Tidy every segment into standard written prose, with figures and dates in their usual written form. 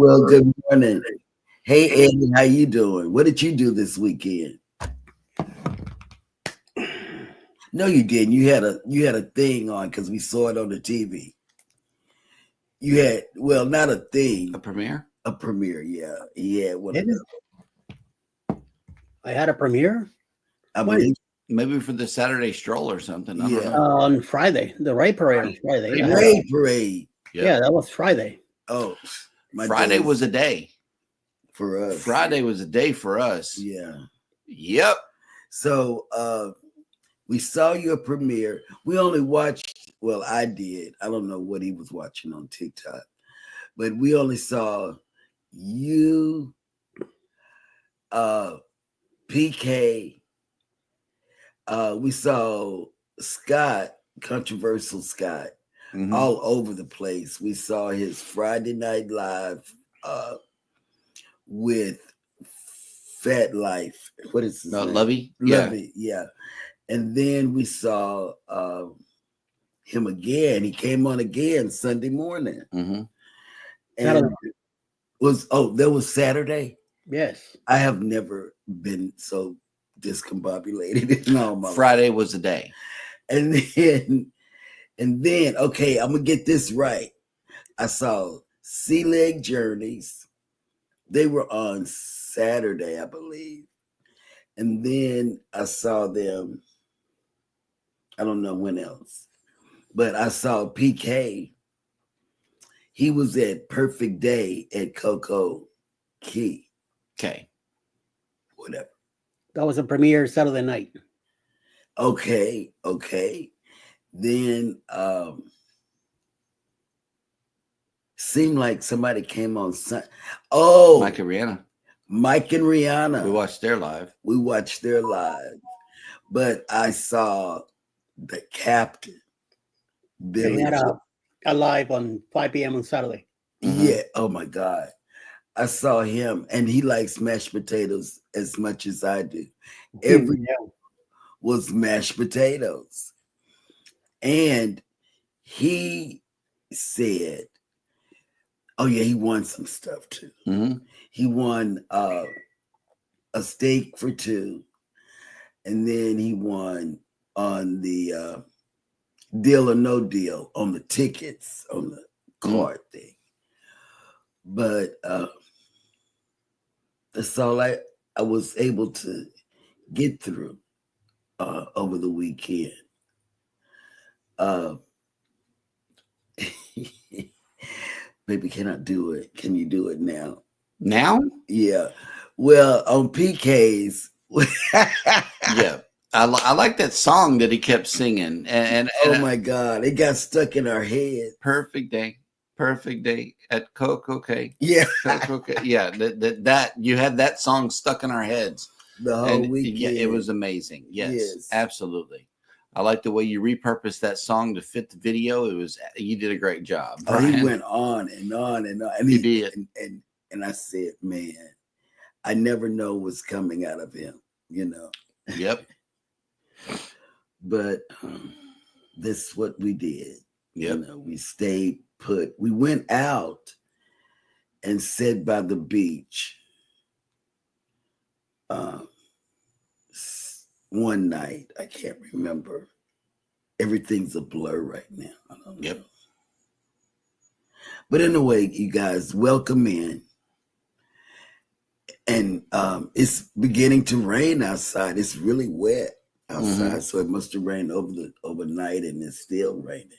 Well, good morning. Hey, Eddie, how you doing? What did you do this weekend? No, you didn't. You had a thing on because we saw it on the TV. You had not a thing, A premiere? a premiere. Yeah, yeah. I had a premiere I When? believe. Maybe for the Saturday stroll or something. I don't Yeah. know. on Friday, the Ray Parade on Friday. I had- Ray Parade. Yep. Yeah, that was Friday. Oh, my Friday days was a day. for us. Friday was a day for us. Yeah. Yep. So we saw your premiere. We only watched. Well, I did. I don't know what he was watching on TikTok, but we only saw you, PK. We saw Scott, controversial Scott, Mhm. all over the place. We saw his Friday Night Live with Fat Life. What is his name? Lovey? Yeah. Lovey, yeah. And then we saw him again. He came on again Sunday morning. Mhm. And that was Saturday? Yes. I have never been so discombobulated in all my life. Friday was a day. And then, okay, I'm gonna get this right. I saw Sea Leg Journeys. They were on Saturday, I believe. And then I saw them, I don't know when else, but I saw PK. He was at Perfect Day at Coco Key, Okay. whatever. That was a premiere Saturday night. Okay. Then seemed like somebody came on Oh, Mike and Rihanna. Mike and Rihanna. We watched their live. We watched their live. But I saw the captain. They Billy. had a live on 5 p.m. on Saturday. Yeah. Oh my God. I saw him, and he likes mashed potatoes as much as I do. Every was mashed potatoes. And he said, oh yeah, he won some stuff too. Mhm. He won a steak for two, and then he won on the deal or no deal on the tickets on the card thing. But that's all I was able to get through over the weekend. Baby, can I do it? Can you do it now? Now? Yeah. Well, on PK's. Yeah. I like that song that he kept singing. And oh my God, it got stuck in our head. Perfect day at Coco K. Yeah. Coco K. Yeah. That you had that song stuck in our heads The whole weekend. Yeah, it was amazing. Yes. Absolutely. I like the way you repurposed that song to fit the video. You did a great job. Oh, he went on and on and on. And he did. And I said, man, I never know what's coming out of him, you know. Yep. But this is what we did. Yep. You know, we stayed put. We went out and sat by the beach one night. I can't remember. Everything's a blur right now. I don't know. Yep. But anyway, you guys, welcome in. And it's beginning to rain outside. It's really wet outside, so it must have rained overnight, and it's still raining.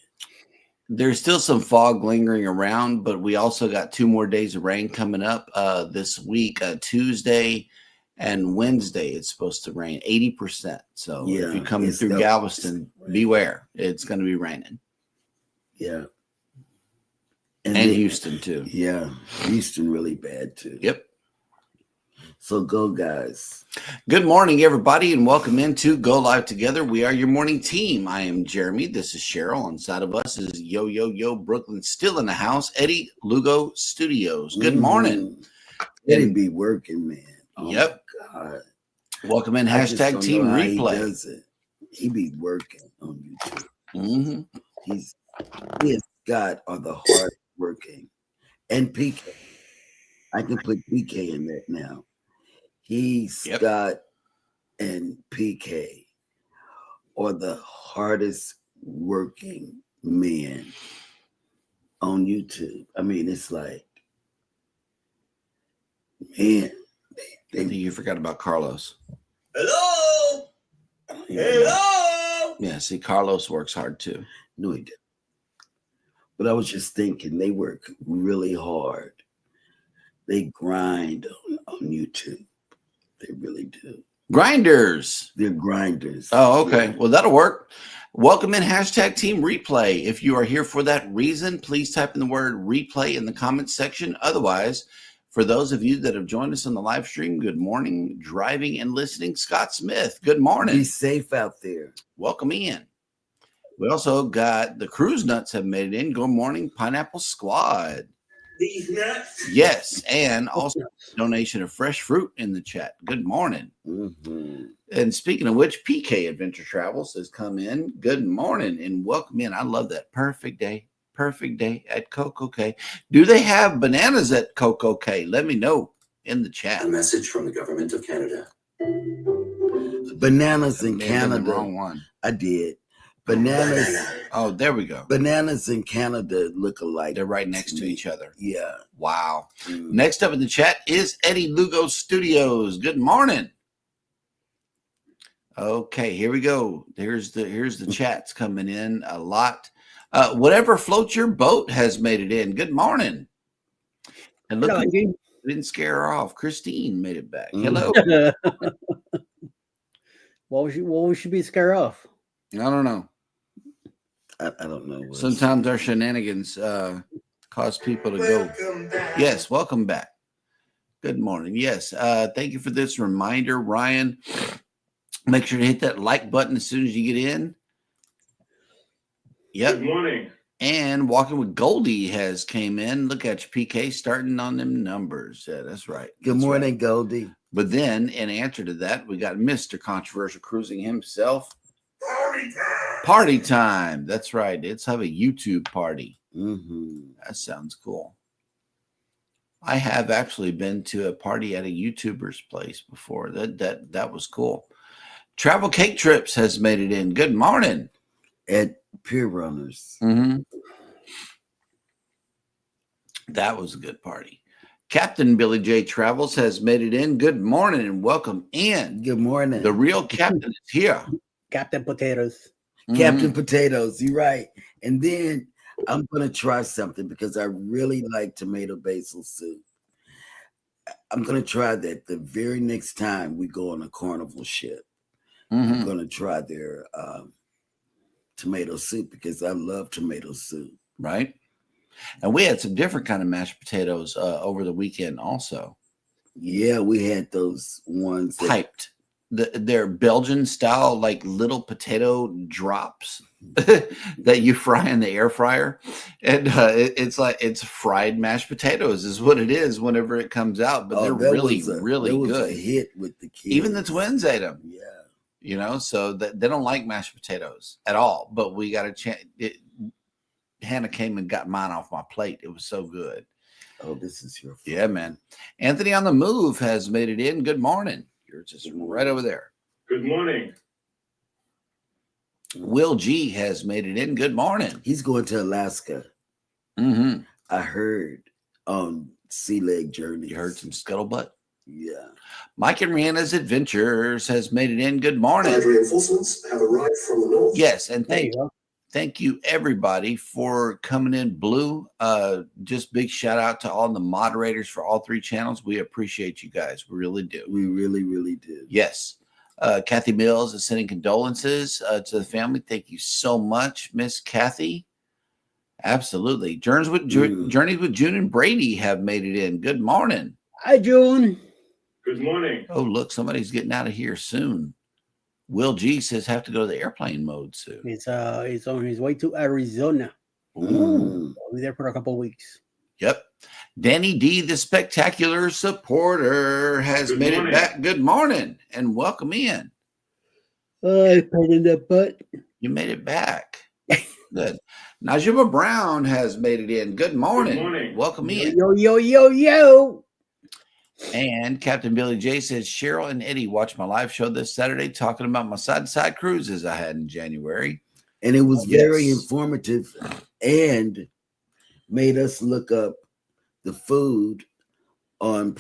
There's still some fog lingering around, but we also got 2 more days of rain coming up this week. Tuesday and Wednesday, it's supposed to rain 80%. So Yeah, if you're coming through Galveston, beware. It's going to be raining. Yeah. And Houston, too. Yeah. Houston really bad, too. Yep. So go, guys. Good morning, everybody, and welcome into Go Live Together. We are your morning team. I am Jeremy. This is Cheryl. Inside of us is Yo Brooklyn, still in the house. Eddie, Lugo Studios. Good morning. Eddie be working, man. Oh, yep. My God. Welcome in. Hashtag Team Replay. He does it. He be working on YouTube. Mm-hmm. He and Scott are the hard working. And PK. I can put PK in that now. He, Yep. Scott, and PK are the hardest working men on YouTube. I mean, it's like, man. I think you forgot about Carlos. Hello? Hello? Yeah, see, Carlos works hard too. No, he didn't. But I was just thinking, they work really hard. They grind on YouTube. They really do. Grinders. They're grinders. Oh, okay. Yeah. Well, that'll work. Welcome in hashtag Team Replay. If you are here for that reason, please type in the word replay in the comments section. Otherwise, for those of you that have joined us on the live stream, good morning, driving and listening. Scott Smith, good morning. Be safe out there. Welcome in. We also got the Cruise Nuts have made it in. Good morning, Pineapple Squad. These nuts? Yes, and also donation of fresh fruit in the chat. Good morning. Mm-hmm. And speaking of which, PK Adventure Travels has come in. Good morning and welcome in. I love that. Perfect day at Coco K. Do they have bananas at Coco K? Let me know in the chat. A message from the government of Canada. Bananas in May have been Canada. the wrong one. I did. Bananas. Oh, there we go. Bananas in Canada look alike. They're right next to each other. Yeah. Wow. Mm. Next up in the chat is Eddie Lugo Studios. Good morning. Okay, here we go. Here's the chats coming in a lot. Whatever floats your boat has made it in. Good morning. And look, Hello, Angie. didn't scare her off. Christine made it back. Mm. Hello. What we should be scared of? I don't know. I don't know. Sometimes our shenanigans cause people to go. Welcome back. Yes, welcome back. Good morning. Yes, thank you for this reminder, Ryan. Make sure to hit that like button as soon as you get in. Yep. Good morning. And Walking with Goldie has came in. Look at you, PK, starting on them numbers. Yeah, that's right. Good That's morning, right. Goldie. But then, in answer to that, we got Mr. Controversial Cruising himself. Party time. Party time. That's right. Let's have a YouTube party. Mm-hmm. That sounds cool. I have actually been to a party at a YouTuber's place before. That was cool. Travel Cake Trips has made it in. Good morning. At Pier Runners. Mm-hmm. That was a good party. Captain Billy J Travels has made it in. Good morning and welcome in. Good morning. The real captain is here. Captain Potatoes. Captain Potatoes, you're right. And then I'm going to try something because I really like tomato basil soup. I'm going to try that the very next time we go on a carnival ship. Mhm. I'm going to try their tomato soup because I love tomato soup. Right. And we had some different kind of mashed potatoes over the weekend also. Yeah, we had those ones that Piped. They're Belgian style, like little potato drops that you fry in the air fryer. And it's fried mashed potatoes is what it is whenever it comes out. But they're really that was good. a hit with the kids. Even the twins ate them. Yeah. You know, so that they don't like mashed potatoes at all. But we got a chance. Hannah came and got mine off my plate. It was so good. Oh, this is your fault. Yeah, man. Anthony on the Move has made it in. Good morning. You're just right over there. Good morning. Will G has made it in. Good morning. He's going to Alaska. Mm-hmm. I heard on Sea Leg Journeys. You heard some scuttlebutt? Yeah. Mike and Rihanna's Adventures has made it in. Good morning. Allied reinforcements have arrived from the north. Yes, and There you go. thank you everybody for coming in blue. Just big shout out to all the moderators for all three channels. We appreciate you guys. We really do. We really, really do. Yes. Kathy Mills is sending condolences to the family. Thank you so much, Miss Kathy. Absolutely. Journeys with June and Brady have made it in. Good morning. Hi, June. Good morning. Oh, look, somebody's getting out of here soon. Will G says have to go to the airplane mode soon. He's on his way to Arizona. Mm. I'll be there for a couple of weeks. Yep. Danny D, the spectacular supporter, has Good made morning. it back. Good morning and welcome in. I put in the butt. You made it back. Good. Najima Brown has made it in. Good morning. morning. Welcome in. Yo. And Captain Billy J says, Cheryl and Eddie watched my live show this Saturday talking about my side-to-side cruises I had in January. And it was very Yes. informative and made us look up the food on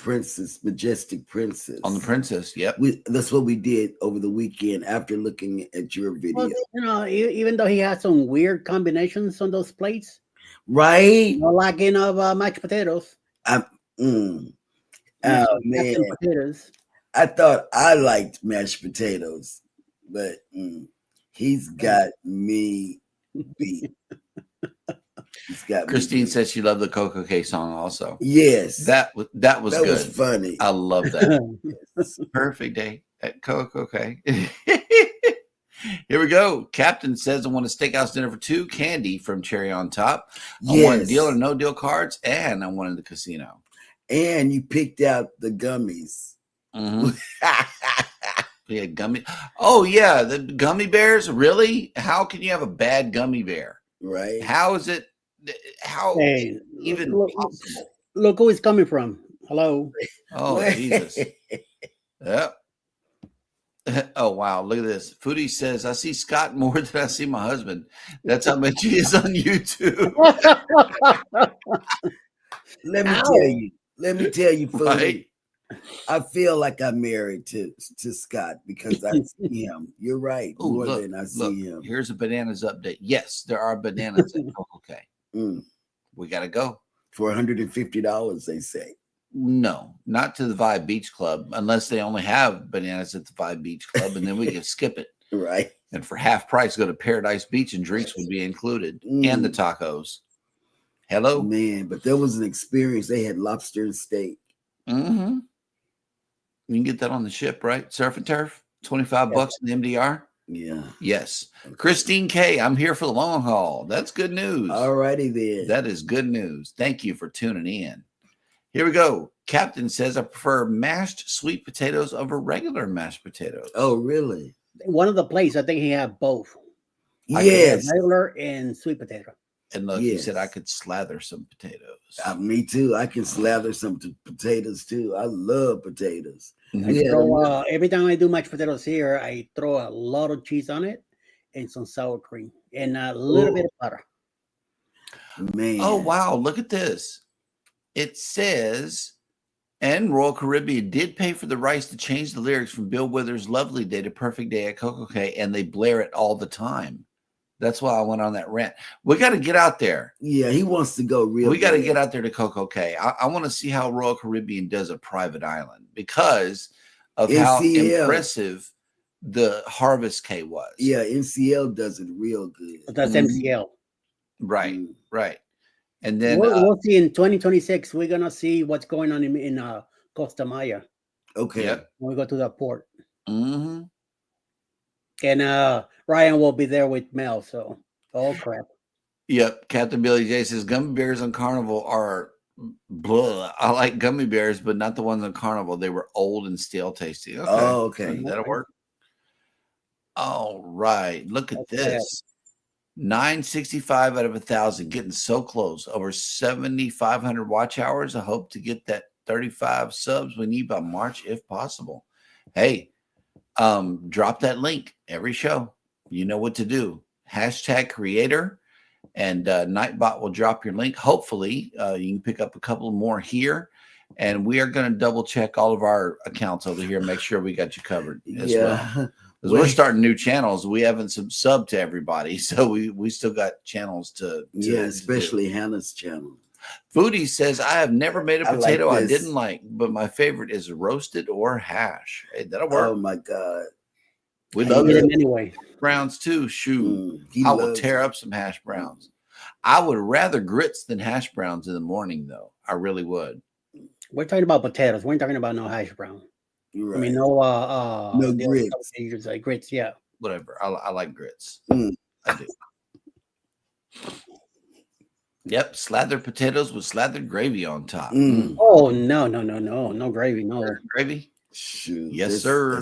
Majestic Princess. On the Princess, yep. That's what we did over the weekend after looking at your video. Well, even though he has some weird combinations on those plates, right? no lacking of mashed potatoes. Oh, man. Potatoes. I thought I liked mashed potatoes, but he's got me beat. Christine says she loved the Coco K song also. Yes. That was good. Was funny. I love that. Yes. Perfect day at Coco K. Here we go. Captain says I want a steakhouse dinner for two, candy from Cherry on Top. I want deal or no deal cards, and I wanted the casino. And you picked out the gummies. Mm-hmm. Yeah, gummy. Oh, yeah. The gummy bears. Really? How can you have a bad gummy bear? Right. How is it? How even possible? Look who it's coming from. Hello. Oh, Jesus. Yep. Oh, wow. Look at this. Foodie says, I see Scott more than I see my husband. That's how much he is on YouTube. Let me tell you, Foodie. Right? I feel like I'm married to Scott because I see him. You're right. Ooh, more look, than I see him. Here's a bananas update. Yes, there are bananas at Coco K. We got to go. For $150, they say. No, not to the Vibe Beach Club, unless they only have bananas at the Vibe Beach Club, and then we can skip it. Right. And for half price, go to Paradise Beach and drinks would be included, and the tacos. Hello? Man, but there was an experience. They had lobster and steak. Mm-hmm. You can get that on the ship, right? Surf and turf, $25 in the MDR. Yeah. Yes. Okay. Christine K, I'm here for the long haul. That's good news. All righty then. That is good news. Thank you for tuning in. Here we go. Captain says I prefer mashed sweet potatoes over regular mashed potatoes. Oh, really? One of the places, I think he had both. Yes. Regular and sweet potato. And look, he said I could slather some potatoes. Me too. I can slather some potatoes too. I love potatoes. Every time I do mashed potatoes here, I throw a lot of cheese on it and some sour cream and a little bit of butter. Man. Oh, wow. Look at this. It says, and Royal Caribbean did pay for the rights to change the lyrics from Bill Withers' Lovely Day to Perfect Day at Coco K, and they blare it all the time. That's why I went on that rant. We got to get out there. Yeah, he wants to go real. We got to get out there to Coco K. I want to see how Royal Caribbean does a private island because of how impressive the Harvest K was. Yeah, NCL does it real good. But that's MCL. Right, right. And then we'll see in 2026. We're gonna see what's going on in Costa Maya. Okay. Yep. When we go to the port. Mm-hmm. And Ryan will be there with Mel. So, oh crap. Yep. Captain Billy J says gummy bears on Carnival are blah. I like gummy bears, but not the ones on Carnival. They were old and stale tasting. Okay. Oh, okay. That'll work. All right. Look at this. 965 out of 1,000, getting so close. Over 7,500 watch hours. I hope to get that 35 subs we need by March if possible. Hey, drop that link every show. You know what to do. Hashtag creator, and Nightbot will drop your link. Hopefully, you can pick up a couple more here. And we are going to double check all of our accounts over here, make sure we got you covered as well. Because we're starting new channels. We haven't subbed to everybody. So we still got channels to especially Hannah's channel. Foodie says, I have never made a potato I didn't like, but my favorite is roasted or hash. Hey, that'll work. Oh, my God. We love it anyway. Browns too. Shoot. I will tear up some hash browns. I would rather grits than hash browns in the morning, though. I really would. We're talking about potatoes. We ain't talking about no hash brown. Right. I mean, no grits. Like grits, yeah. Whatever. I like grits. I do. Yep, slathered potatoes with slathered gravy on top. Oh no gravy, no gravy. Shoot, yes, sir.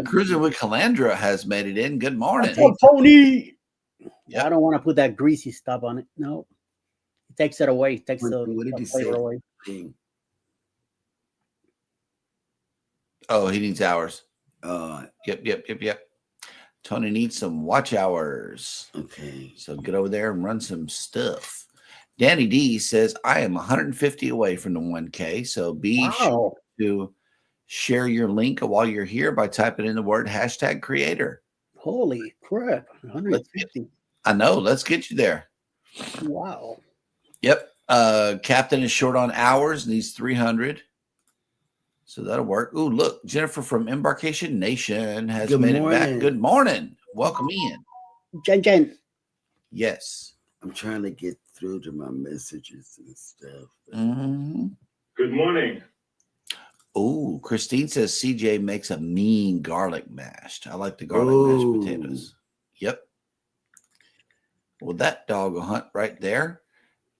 Cruising with Calandra has made it in. Good morning, Tony. Yep. I don't want to put that greasy stuff on it. No, it takes it away. It takes the flavor away. Oh, he needs hours. Uh, Yep. Tony needs some watch hours. okay. So get over there and run some stuff. Danny D says, I am 150 away from the 1K. So be sure Wow. to share your link while you're here by typing in the word #creator. Holy crap. Let's 150. I know. Let's get you there. Wow. Yep. Captain is short on hours, needs 300. So that'll work. Ooh, look, Jennifer from Embarkation Nation has Good made it back. morning. Good morning. Welcome in. Jen. Yes. I'm trying to get through to my messages and stuff. Mm-hmm. Good morning. Oh, Christine says CJ makes a mean garlic mashed. I like the garlic mashed potatoes. Yep. Well, that dog will hunt right there.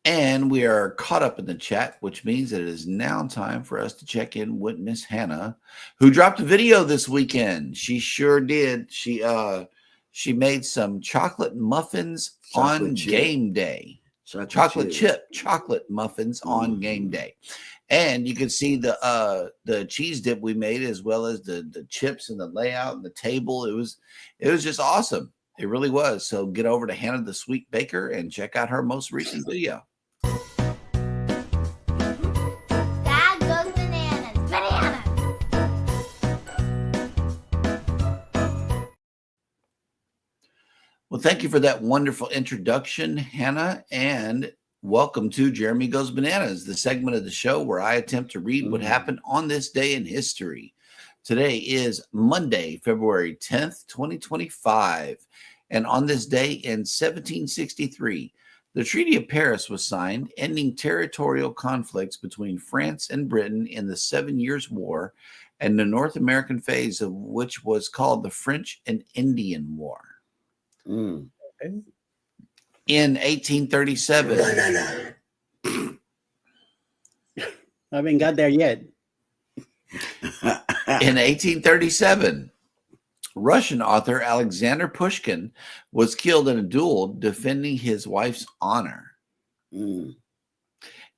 And we are caught up in the chat, which means that it is now time for us to check in with Miss Hannah, who dropped a video this weekend. She sure did. She made some chocolate muffins on game day. Chocolate chip chocolate muffins on game day. And you can see the cheese dip we made, as well as the chips and the layout and the table. It was just awesome. It really was. So get over to Hannah the Sweet Baker and check out her most recent video. Dad goes bananas. Bananas. Well, thank you for that wonderful introduction, Hannah, and welcome to Jeremy Goes Bananas, the segment of the show where I attempt to read what happened on this day in history. Today is Monday, February 10th, 2025, and on this day in 1763, the Treaty of Paris was signed, ending territorial conflicts between France and Britain in the 7 Years' War, and the North American phase of which was called the French and Indian War. Mm. In 1837, I haven't got there yet. in 1837, Russian author Alexander Pushkin was killed in a duel defending his wife's honor. Mm.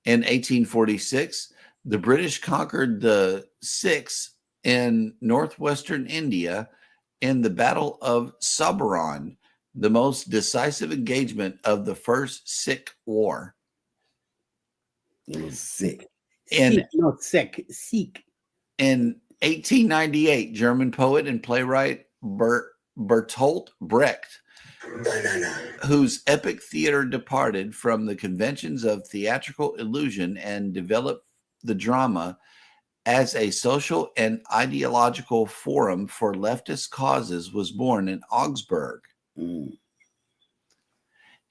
In 1846, the British conquered the Sikhs in northwestern India in the Battle of Sabaran, the most decisive engagement of the First Sikh War. It was sick. In Seek. In 1898, German poet and playwright Bertolt Brecht, whose epic theater departed from the conventions of theatrical illusion and developed the drama as a social and ideological forum for leftist causes, was born in Augsburg. Mm.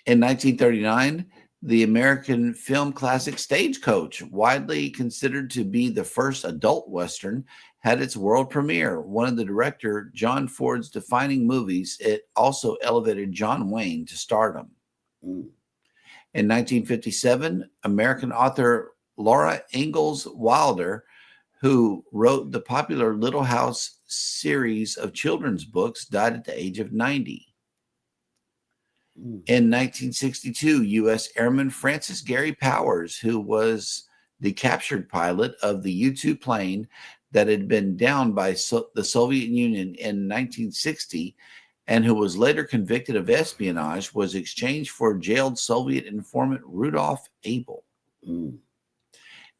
In 1939, the American film classic Stagecoach, widely considered to be the first adult Western, had its world premiere. One of the director John Ford's defining movies, it also elevated John Wayne to stardom. Mm. In 1957, American author Laura Ingalls Wilder, who wrote the popular Little House series of children's books, died at the age of 90. In 1962, U.S. Airman Francis Gary Powers, who was the captured pilot of the U-2 plane that had been downed by the Soviet Union in 1960 and who was later convicted of espionage, was exchanged for jailed Soviet informant Rudolf Abel. Mm.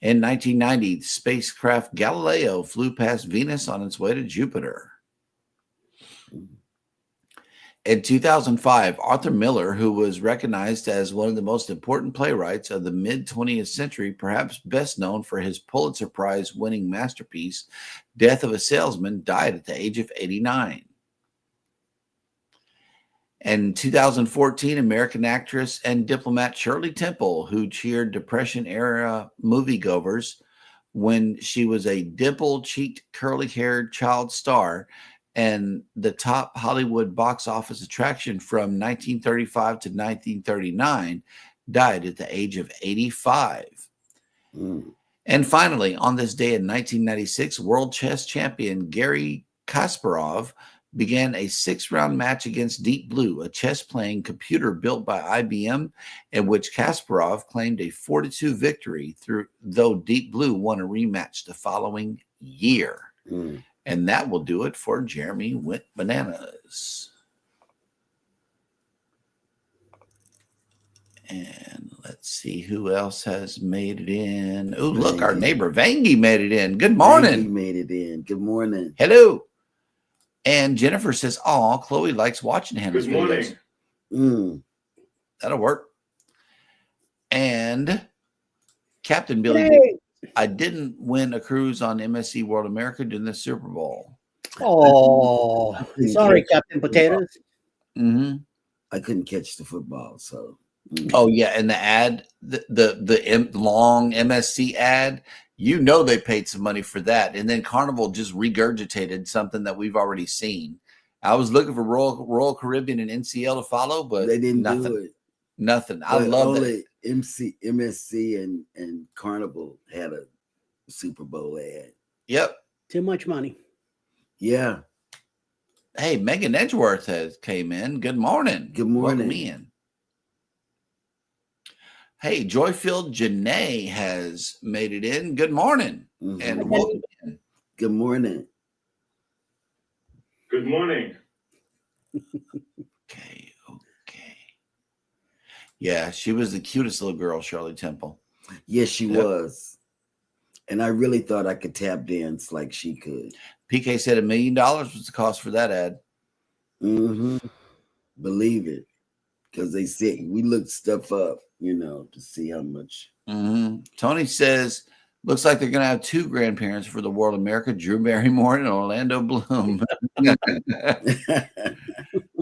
In 1990, the spacecraft Galileo flew past Venus on its way to Jupiter. In 2005, Arthur Miller, who was recognized as one of the most important playwrights of the mid-20th century, perhaps best known for his Pulitzer Prize-winning masterpiece, Death of a Salesman, died at the age of 89. In 2014, American actress and diplomat Shirley Temple, who cheered Depression-era moviegoers when she was a dimple-cheeked, curly-haired child star, and the top Hollywood box office attraction from 1935 to 1939, died at the age of 85. Mm. And finally, on this day in 1996, world chess champion Garry Kasparov began a 6-round match against Deep Blue, a chess-playing computer built by IBM, in which Kasparov claimed a 4-2 victory, though Deep Blue won a rematch the following year. Mm. And that will do it for Jeremy Went Bananas. And let's see who else has made it in. Oh, look, our neighbor Vangie made it in. Good morning. Vangie made it in. Good morning. Hello. And Jennifer says, "Oh, Chloe likes watching Hannah's Good morning. videos." That'll work. And Captain Billy, Hey. I didn't win a cruise on MSC World America during the Super Bowl. Oh, sorry, Captain Potatoes. Mm-hmm. I couldn't catch the football, so. Oh yeah, and the ad, the long MSC ad, you know they paid some money for that, and then Carnival just regurgitated something that we've already seen. I was looking for Royal Caribbean and NCL to follow, but they didn't nothing. do it. Nothing. But I love only that. MSC and Carnival had a Super Bowl ad. Yep. Too much money. Yeah. Hey, Megan Edgeworth has came in. Good morning. Good morning. Welcome in. Hey, Joyfield Janae has made it in. Good morning. Mm-hmm. And welcome in. Good morning. Good morning. Okay. Yeah, she was the cutest little girl, Shirley Temple. Yes, she was. And I really thought I could tap dance like she could. PK said $1 million was the cost for that ad. Mm-hmm. Believe it. Because they said we looked stuff up, to see how much. Mm-hmm. Tony says, looks like they're going to have two grandparents for the World America, Drew Barrymore and Orlando Bloom.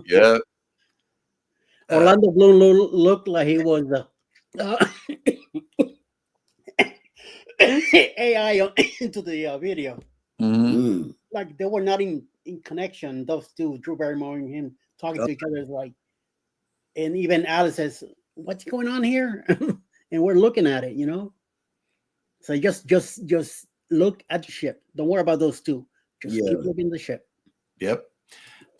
Yeah. Orlando Bloom looked like he was AI into the video. Mm-hmm. Like they were not in connection. Those two, Drew Barrymore and him, talking to each other is like. And even Alice says, "What's going on here?" And we're looking at it, So just look at the ship. Don't worry about those two. Just keep looking at the ship. Yep.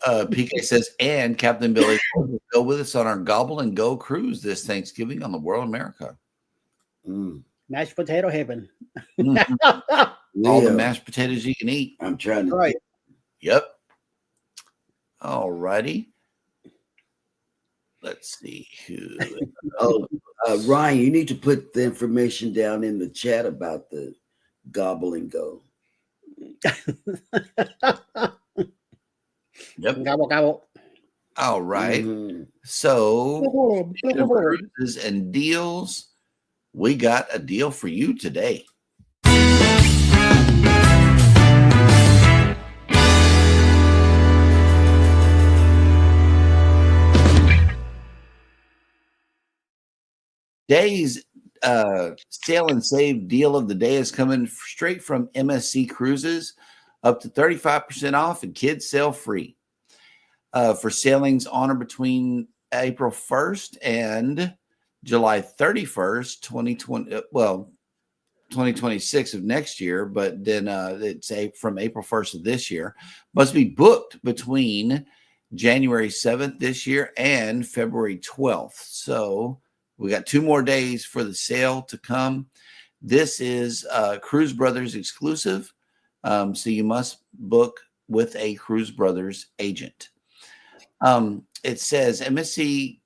PK says, and Captain Billy will go with us on our Gobble and Go cruise this Thanksgiving on the World America. Mashed potato heaven. All the mashed potatoes you can eat. I'm trying to. Right. Yep. All righty. Let's see who. Ryan, you need to put the information down in the chat about the Gobble and Go. Yep. Gobble, gobble. All right. Mm-hmm. So, cruises and deals, we got a deal for you today. Today's Sail and Save deal of the day is coming straight from MSC Cruises, up to 35% off and kids sail free. For sailings on or between April 1st and July 31st, 2026 of next year, but then it's from April 1st of this year, must be booked between January 7th this year and February 12th. So we got 2 more days for the sale to come. This is Cruise Brothers exclusive, so you must book with a Cruise Brothers agent. It says MSC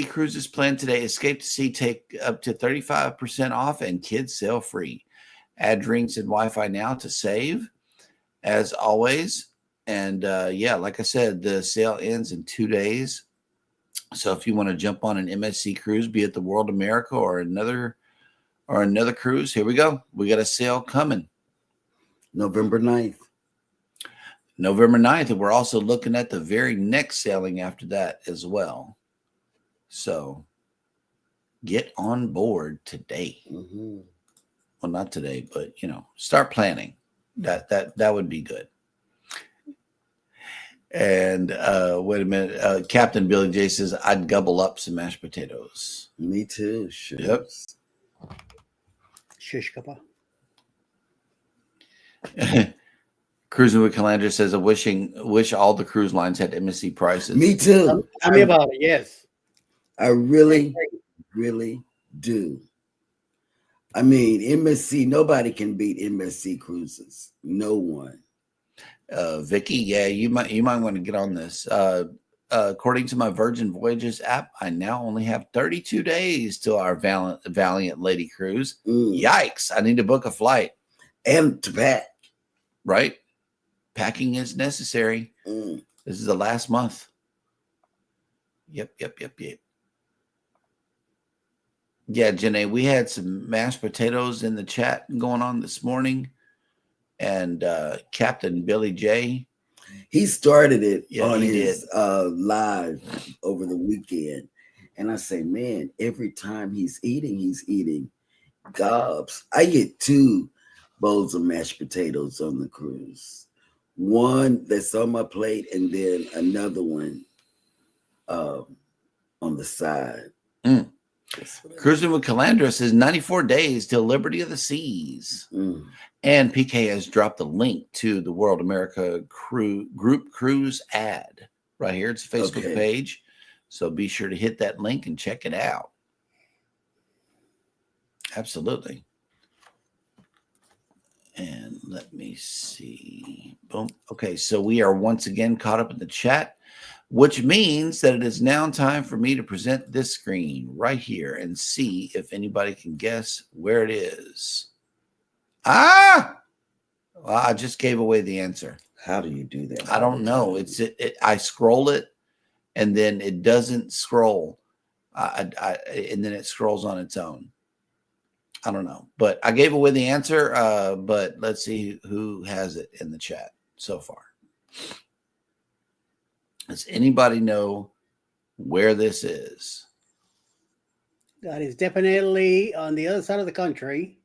Cruises plan today. Escape to Sea take up to 35% off and kids sail free. Add drinks and Wi-Fi now to save, as always. And like I said, the sale ends in 2 days. So if you want to jump on an MSC cruise, be it the World America or another cruise, here we go. We got a sale coming. November 9th. November 9th. And we're also looking at the very next sailing after that as well. So get on board today. Mm-hmm. Well, not today, but start planning. That would be good. And wait a minute. Captain Billy J says, I'd gobble up some mashed potatoes. Me too. Sure. Yep. Shish kebab. Cruising with Calandra says, I wish all the cruise lines had MSC prices. Me too. Tell me about it. Yes. I really, really do. I mean, MSC, nobody can beat MSC Cruises. No one. Vicky, yeah, you might want to get on this. According to my Virgin Voyages app, I now only have 32 days till our Valiant Lady cruise. Yikes! I need to book a flight And to pack. Right, packing is necessary. This is the last month. Yep. Yeah, Janae, we had some mashed potatoes in the chat going on this morning, and Captain Billy J. He started it on he his live over the weekend. And I say, man, every time he's eating gobs. I get 2 bowls of mashed potatoes on the cruise. One that's on my plate and then another one on the side. Cruising with Calandra says 94 days till Liberty of the Seas. And PK has dropped the link to the World America Group Cruise ad right here. It's a Facebook page. So be sure to hit that link and check it out. Absolutely. And let me see. Boom. Okay, so we are once again caught up in the chat, which means that it is now time for me to present this screen right here and see if anybody can guess where it is. Well, I just gave away the answer. How do you do that? I don't know. I scroll it and then it doesn't scroll. And then it scrolls on its own. I don't know, but I gave away the answer. But let's see who has it in the chat so far. Does anybody know where this is? That is definitely on the other side of the country,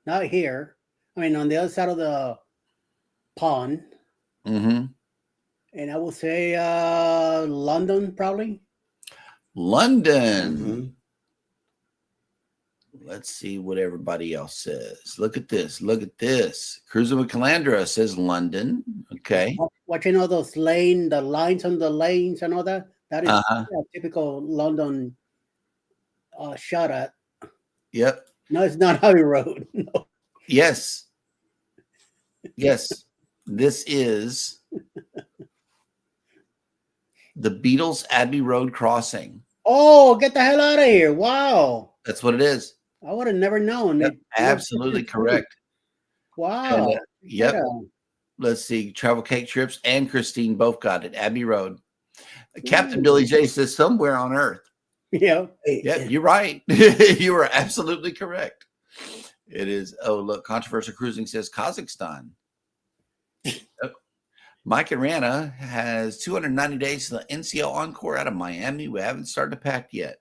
not here. I mean, on the other side of the pond. And I will say London, probably. London. Let's see what everybody else says. Look at this. Cruising with Calandra says London. Okay. Watching all those the lines on the lanes and all that. That is a typical London shot at. Yep. No, it's not Abbey Road. No. Yes. This is the Beatles Abbey Road crossing. Oh, get the hell out of here. Wow. That's what it is. I would have never known. Yep, absolutely correct. Wow. And, yep. Yeah. Let's see. Travel Cake Trips and Christine both got it. Abbey Road. Captain Billy J says somewhere on Earth. Yeah. Yeah, you're right. You are absolutely correct. It is. Oh, look. Controversial Cruising says Kazakhstan. Mike and Rana has 290 days to the NCL Encore out of Miami. We haven't started to pack yet.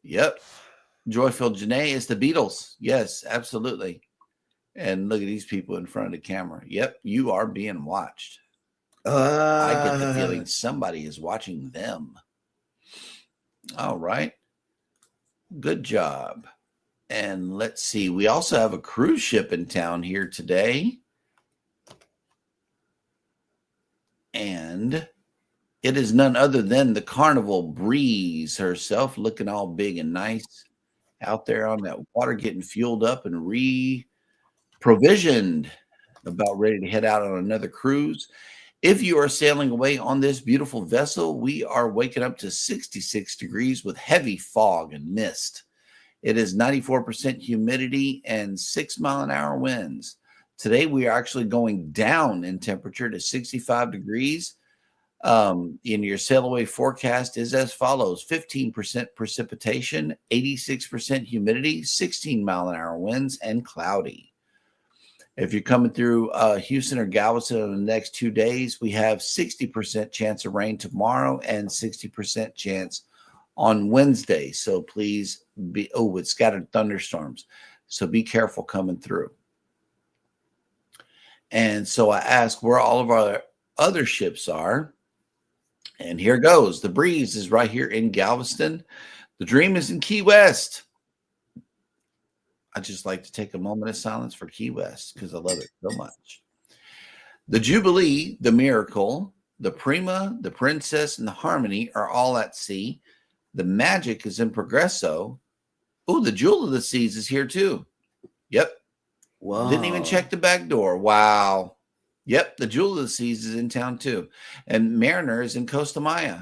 Yep. Joyful Janae is the Beatles. Yes, absolutely. And look at these people in front of the camera. Yep, you are being watched. I get the feeling somebody is watching them. All right. Good job. And let's see. We also have a cruise ship in town here today. And it is none other than the Carnival Breeze herself, looking all big and nice out there on that water, getting fueled up and provisioned, about ready to head out on another cruise. If you are sailing away on this beautiful vessel, we are waking up to 66 degrees with heavy fog and mist. It is 94% humidity and 6-mile-an-hour winds. Today, we are actually going down in temperature to 65 degrees. In your sail away forecast is as follows: 15% precipitation, 86% humidity, 16-mile-an-hour winds, and cloudy. If you're coming through Houston or Galveston in the next 2 days, we have 60% chance of rain tomorrow and 60% chance on Wednesday. So please with scattered thunderstorms. So be careful coming through. And so I asked where all of our other ships are. And here goes. The Breeze is right here in Galveston. The Dream is in Key West. I just like to take a moment of silence for Key West because I love it so much. The Jubilee, the Miracle, the Prima, the Princess, and the Harmony are all at sea. The Magic is in Progresso. Oh, the Jewel of the Seas is here too. Yep. Wow. Didn't even check the back door. Wow. Yep, the Jewel of the Seas is in town too. And Mariner is in Costa Maya.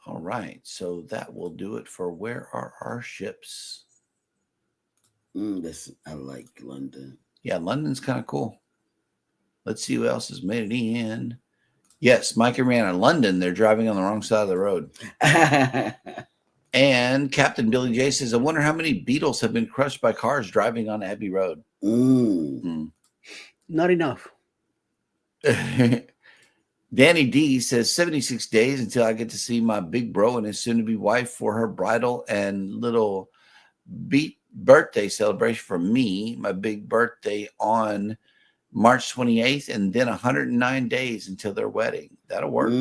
All right, so that will do it for Where Are Our Ships? I like London. Yeah, London's kind of cool. Let's see who else has made it in. Yes, Mike and Rihanna. London, they're driving on the wrong side of the road. And Captain Billy J says, I wonder how many Beatles have been crushed by cars driving on Abbey Road. Not enough. Danny D says 76 days until I get to see my big bro and his soon-to-be wife for her bridal and little birthday celebration for me, my big birthday on March 28th, and then 109 days until their wedding. That'll work.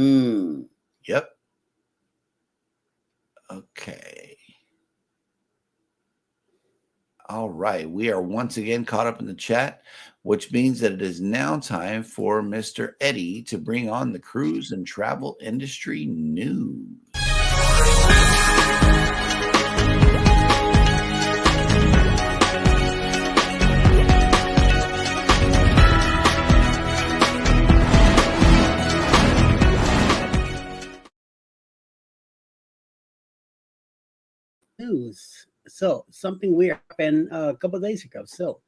Yep. Okay. All right. We are once again caught up in the chat, which means that it is now time for Mr. Eddie to bring on the cruise and travel industry news. News. So something weird happened a couple of days ago. So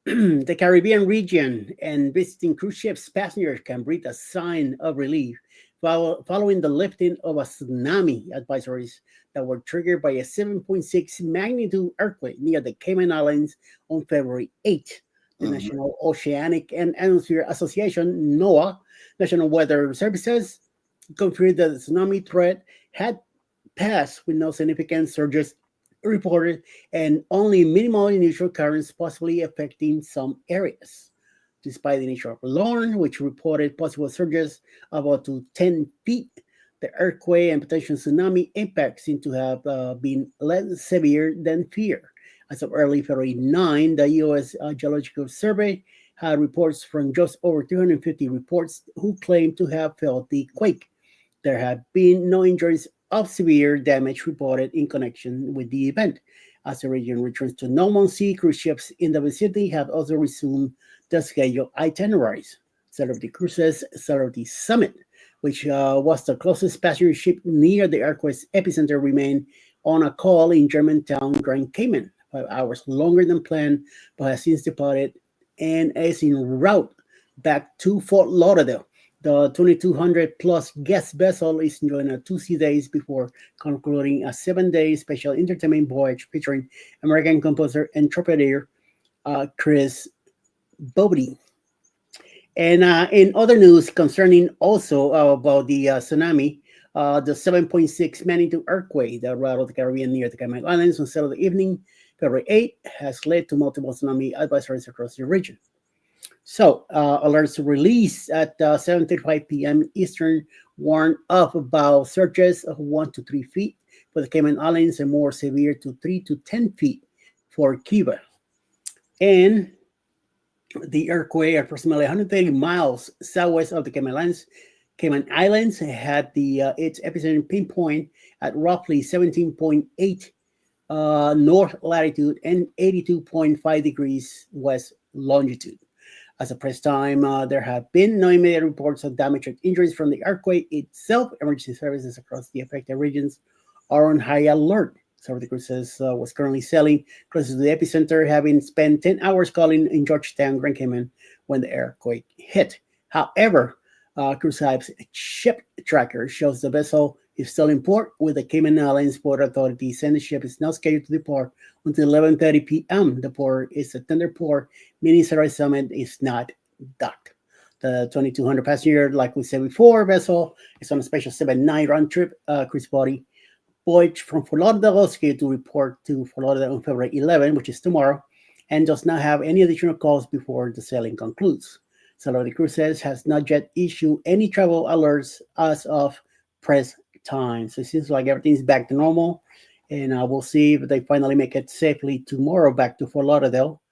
the Caribbean region and visiting cruise ships passengers can breathe a sign of relief following the lifting of a tsunami advisories that were triggered by a 7.6 magnitude earthquake near the Cayman Islands on February 8th. The National Oceanic and Atmosphere Association, NOAA, National Weather Services, confirmed that the tsunami threat had passed with no significant surges reported and only minimal initial currents possibly affecting some areas. Despite the initial alarm, which reported possible surges of up to 10 feet, the earthquake and potential tsunami impact seem to have been less severe than feared. As of early February 9, the U.S. Geological Survey had reports from just over 350 reports who claimed to have felt the quake. There have been no injuries of severe damage reported in connection with the event. As the region returns to normalcy, cruise ships in the vicinity have also resumed the scheduled itineraries. Celebrity Cruises Celebrity Summit, which was the closest passenger ship near the earthquake's epicenter, remained on a call in Germantown, Grand Cayman, 5 hours longer than planned, but has since departed and is en route back to Fort Lauderdale. The 2,200 plus guest vessel is enjoying a 2 sea days before concluding a 7-day special entertainment voyage featuring American composer and trumpeter Chris Bobby. And in other news concerning also about the tsunami, the 7.6 magnitude earthquake that rattled the Caribbean near the Cayman Islands on Saturday evening, February 8, has led to multiple tsunami advisories across the region. So, alerts released at 7:35 p.m. Eastern warned of about surges of 1 to 3 feet for the Cayman Islands and more severe to 3 to 10 feet for Cuba. And the earthquake, approximately 130 miles southwest of the Cayman Islands, had its epicenter pinpoint at roughly 17.8 north latitude and 82.5 degrees west longitude. As of press time, there have been no immediate reports of damage or injuries from the earthquake itself. Emergency services across the affected regions are on high alert. Celebrity Cruises was currently sailing close to the epicenter, having spent 10 hours calling in Georgetown, Grand Cayman, when the earthquake hit. However, Cruise Hype's ship tracker shows the vessel is still in port, with the Cayman Islands Port Authority saying the ship is not scheduled to depart until 11:30 p.m. The port is a tender port, meaning Saturday Summit is not docked. The 2,200 passenger, like we said before, vessel is on a special 7-night round trip cruise body voyage from Fort Lauderdale, scheduled to report to Fort Lauderdale on February 11, which is tomorrow, and does not have any additional calls before the sailing concludes. Celebrity Cruises has not yet issued any travel alerts as of press time. So it seems like everything's back to normal, and we'll see if they finally make it safely tomorrow back to Fort Lauderdale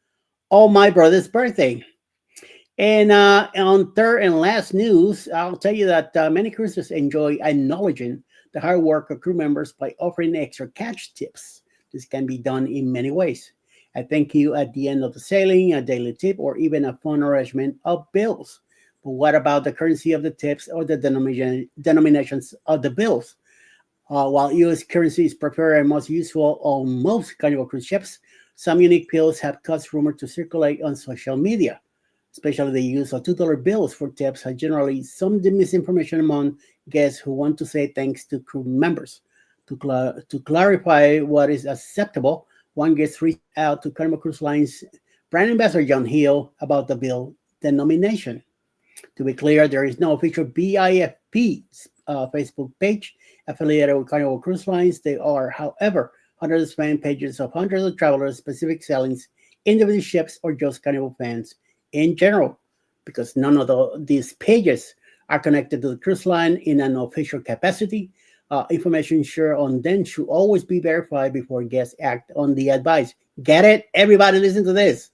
on my brother's birthday. And on third and last news, I'll tell you that many cruises enjoy acknowledging the hard work of crew members by offering extra catch tips. This can be done in many ways. a thank you at the end of the sailing, a daily tip, or even a fun arrangement of bills. But what about the currency of the tips or the denominations of the bills? While U.S. currency is preferred and most useful on most Carnival cruise ships, some unique bills have caused rumor to circulate on social media. Especially the use of $2 bills for tips has generally some misinformation among guests who want to say thanks to crew members. To clarify what is acceptable, one guest reached out to Carnival Cruise Line's brand ambassador John Hill about the bill denomination. To be clear, there is no official BIFP Facebook page affiliated with Carnival Cruise Lines. They are, however, hundreds of fan pages of hundreds of travelers, specific sailings, individual ships, or just Carnival fans in general, because none of these pages are connected to the cruise line in an official capacity. Information shared on them should always be verified before guests act on the advice. Get it? Everybody listen to this.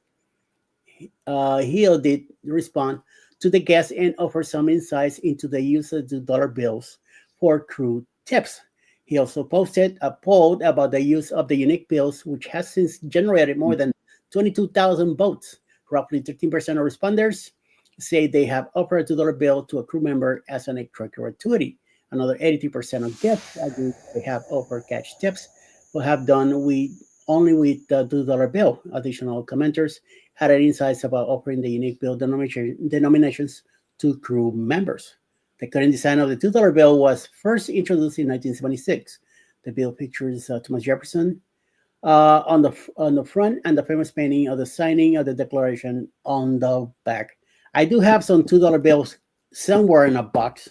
Hill did respond to the guests and offer some insights into the use of the dollar bills for crew tips. He also posted a poll about the use of the unique bills, which has since generated more than 22,000 votes. Roughly 13% of responders say they have offered a $2 bill to a crew member as an extra gratuity. Another 83% of guests agree they have offered cash tips, but have done only with the $2 bill. Additional commenters added insights about offering the unique bill denominations to crew members. The current design of the $2 bill was first introduced in 1976. The bill features Thomas Jefferson on the front and the famous painting of the signing of the Declaration on the back. I do have some $2 bills somewhere in a box,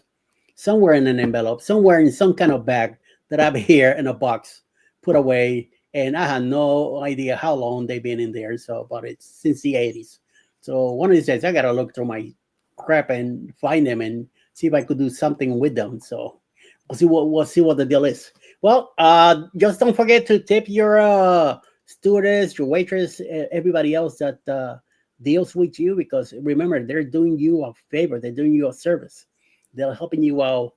somewhere in an envelope, somewhere in some kind of bag that I have here in a box put away, and I had no idea how long they've been in there. So, but it's since the 80s. So one of these days I gotta look through my crap and find them and see if I could do something with them. So we'll see what the deal is. Well, just don't forget to tip your stewardess, your waitress, everybody else that deals with you, because remember, they're doing you a favor. They're doing you a service. They're helping you out.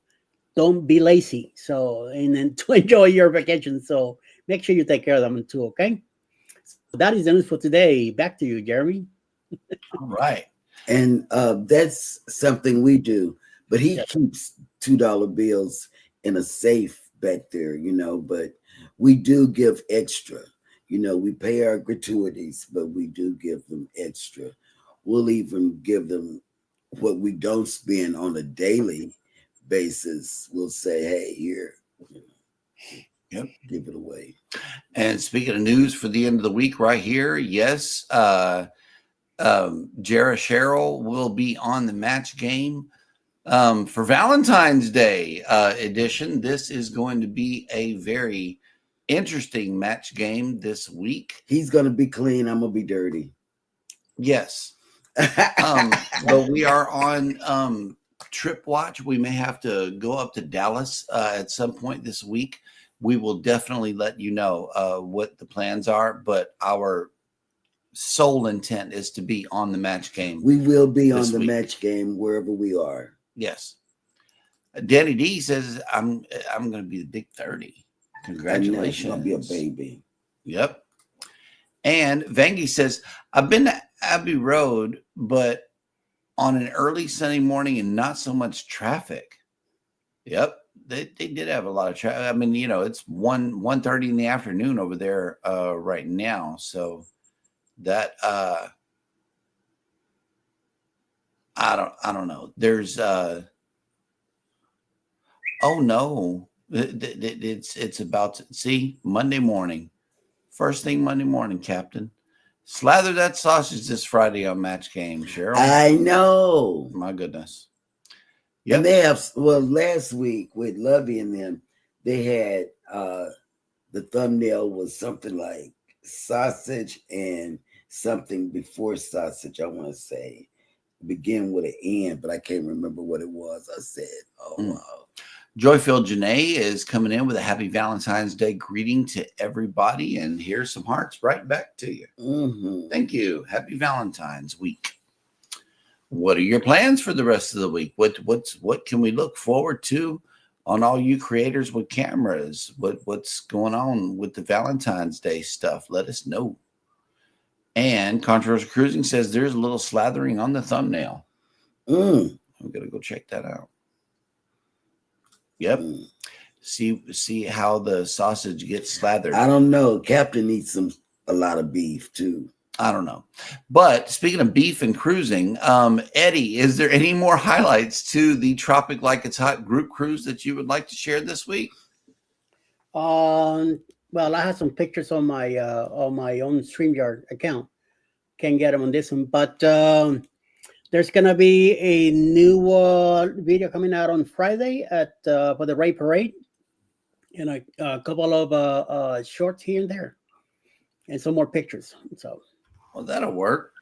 Don't be lazy. So, and then to enjoy your vacation. So make sure you take care of them too, okay? So that is the news for today. Back to you, Jeremy. All right. And that's something we do. But he keeps $2 bills in a safe back there, but we do give extra. We pay our gratuities, but we do give them extra. We'll even give them what we don't spend on a daily basis. We'll say, hey, here, Yep. give it away. And speaking of news for the end of the week right here, yes, Jeremy Sheryl will be on the match game for Valentine's Day edition. This is going to be a very interesting match game this week. He's going to be clean. I'm going to be dirty. Yes. But we are on trip watch. We may have to go up to Dallas at some point this week. We will definitely let you know what the plans are, but our sole intent is to be on the match game. We will be on the week. match game wherever we are. Yes. Danny D says, I'm going to be the big 30. Congratulations. I'll be a baby. Yep. And Vangie says, I've been to Abbey Road, but on an early Sunday morning and not so much traffic. Yep. They did have a lot of traffic. I mean, it's 1:30 in the afternoon over there right now. So that I don't know. There's oh no. It's about to see Monday morning. First thing Monday morning, Captain. Slather that sausage this Friday on Match Game, Sheryl. I know. My goodness. Yep. And they have, last week with Lovey and them, they had the thumbnail was something like sausage and something before sausage, I want to say. Begin with an N, but I can't remember what it was. I said, wow. Joyfield Janae is coming in with a happy Valentine's Day greeting to everybody. And here's some hearts right back to you. Mm-hmm. Thank you. Happy Valentine's week. What are your plans for the rest of the week? What can we look forward to on all you creators with cameras? What's going on with the Valentine's Day stuff? Let us know. And Controversial Cruising says there's a little slathering on the thumbnail. Mm. I'm gonna go check that out. Yep. Mm. See how the sausage gets slathered. I don't know. Captain eats a lot of beef too. I don't know. But speaking of beef and cruising, Eddie, is there any more highlights to the Tropic Like It's Hot group cruise that you would like to share this week? Well, I have some pictures on my own StreamYard account. Can't get them on this one, but there's gonna be a new video coming out on Friday at for the Ray Parade, and a couple of shorts here and there, and some more pictures. So, Well, that'll work.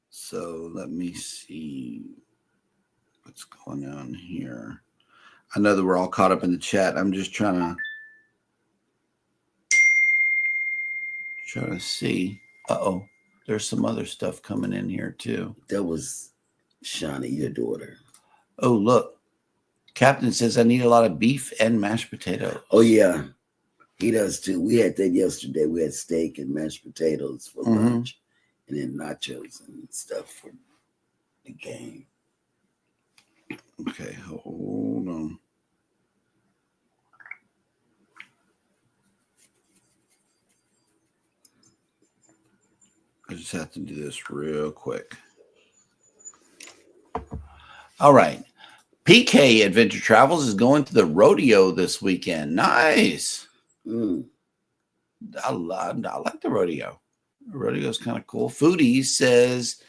So let me see what's going on here. I know that we're all caught up in the chat. I'm just trying to see. Uh-oh. There's some other stuff coming in here too. That was Shawnee, your daughter. Oh, look. Captain says I need a lot of beef and mashed potatoes. Oh yeah, he does too. We had that yesterday. We had steak and mashed potatoes for lunch, and then nachos and stuff for the game. Okay, hold on. I just have to do this real quick. All right. PK Adventure Travels is going to the rodeo this weekend. Nice. Mm. I like the rodeo. The rodeo is kind of cool. Foodie says,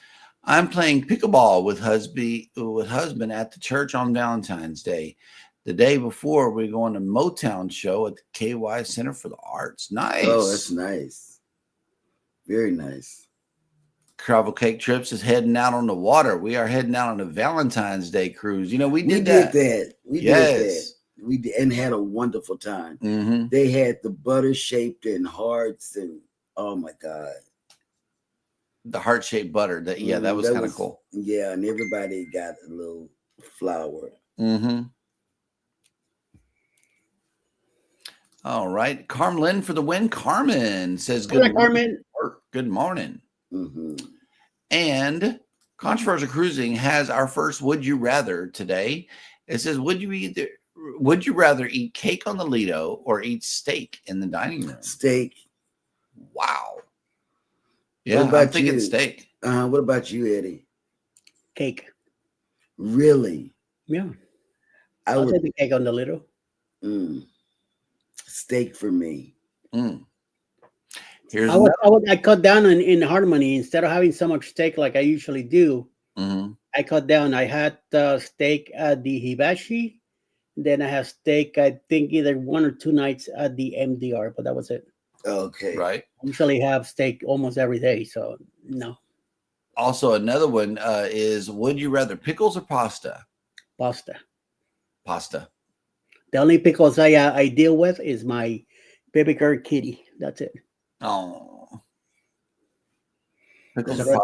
I'm playing pickleball with husband at the church on Valentine's Day. The day before, we're going to Motown show at the KY Center for the Arts. Nice. Oh, that's nice. Very nice. Travel Cake Trips is heading out on the water. We are heading out on a Valentine's Day cruise. You know, we did that. We did that. We did, and had a wonderful time. Mm-hmm. They had the butter shaped and hearts, and oh my god, The heart-shaped butter. That was kind of cool. Yeah, and everybody got a little flower. Mm-hmm. All right. Carmen for the win. Carmen says good morning. Good morning. Mm-hmm. And Controversial Cruising has our first Would You Rather today. It says, would you rather eat cake on the Lido or eat steak in the dining room? Steak. Wow. Yeah, I'm thinking steak. What about you, Eddie? cake. Really? Yeah. I'll take the cake on the Lido. Steak for me. I cut down in Harmony. Instead of having so much steak like I usually do, I cut down. I had steak at the Hibachi. Then I have steak, I think either 1 or 2 nights at the MDR, but that was it. Okay. Right. I usually have steak almost every day, so no. Also, another one is, would you rather pickles or pasta? Pasta. Pasta. The only pickles I deal with is my baby girl Kitty. That's it. Oh. Pickles The or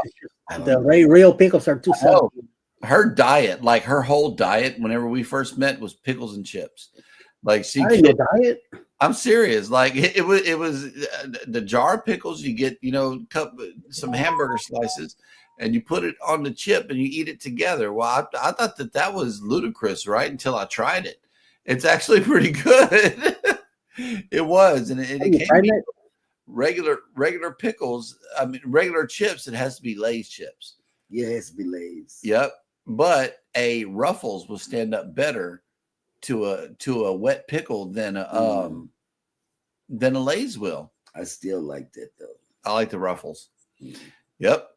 pasta. The real pickles are too salty. Her diet, like her whole diet, whenever we first met, was pickles and chips. Like she, diet. I'm serious. Like it was the jar of pickles. You get, some hamburger slices, and you put it on the chip, and you eat it together. Well, I thought that was ludicrous, right? Until I tried it. It's actually pretty good. It was, and it came to regular pickles. I mean, regular chips. It has to be Lay's chips. Yeah, it has to be Lay's. Yep. But a Ruffles will stand up better to a wet pickle than a Lay's will. I still like that though. I like the Ruffles. Yep.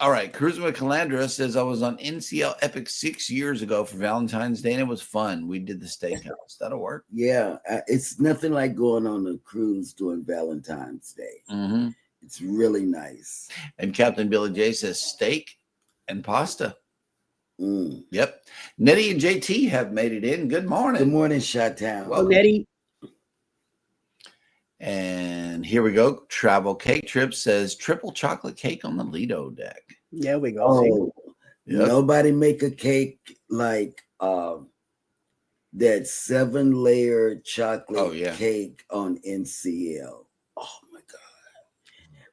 All right. Cruising with Calandra says, I was on NCL Epic 6 years ago for Valentine's Day and it was fun. We did the steakhouse. That'll work. Yeah. It's nothing like going on a cruise during Valentine's Day. Mm-hmm. It's really nice. And Captain Billy J says steak and pasta. Yep. Nettie and JT have made it in. Good morning. Good morning, Chi-Town. Well, Nettie. And here we go. Travel Cake Trip says triple chocolate cake on the Lido deck. There we go. Oh, yep. Nobody make a cake like that 7-layer chocolate cake on NCL. Oh my God.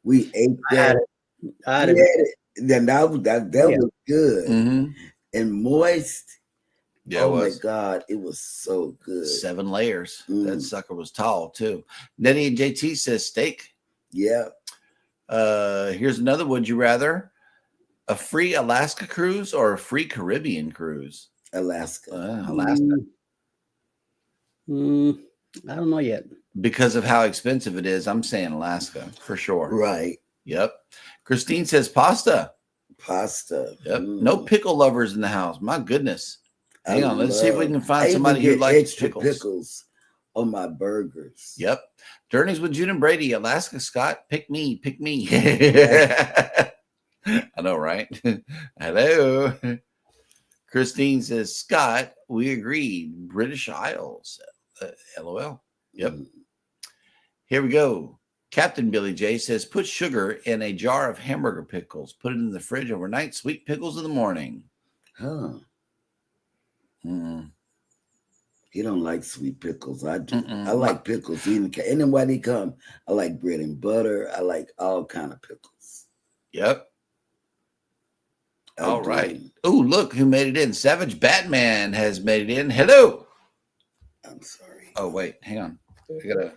We ate I had that. it. I had You it. had it. Then that Oh, yeah. was good Mm-hmm. and moist. Yeah, Oh it my was God, it was so good. 7 layers. That Mm. sucker was tall too. Nettie and JT says steak. Yeah, Here's another. Would you rather a free Alaska cruise or a free Caribbean cruise? Alaska. Alaska. I don't know yet. Because of how expensive it is, I'm saying Alaska for sure. Right. Yep. Christine says pasta. Pasta. Yep. No pickle lovers in the house. My goodness. Hang on. Let's see if we can find I somebody even who get likes extra pickles. on my burgers. Yep. Journeys with June and Brady. Alaska, Scott. Pick me. Pick me. I know, right? Hello. Christine says, Scott, we agreed. British Isles. LOL. Yep. Here we go. Captain Billy J says, put sugar in a jar of hamburger pickles. Put it in the fridge overnight. Sweet pickles in the morning. Huh. Mm. You don't like sweet pickles. I do. Mm-mm. I like pickles. And then when they come, I like bread and butter. I like all kind of pickles. Yep. I All do. right. Oh, look who made it in. Savage Batman has made it in. Hello. I'm sorry. Oh, wait. Hang on. I gotta.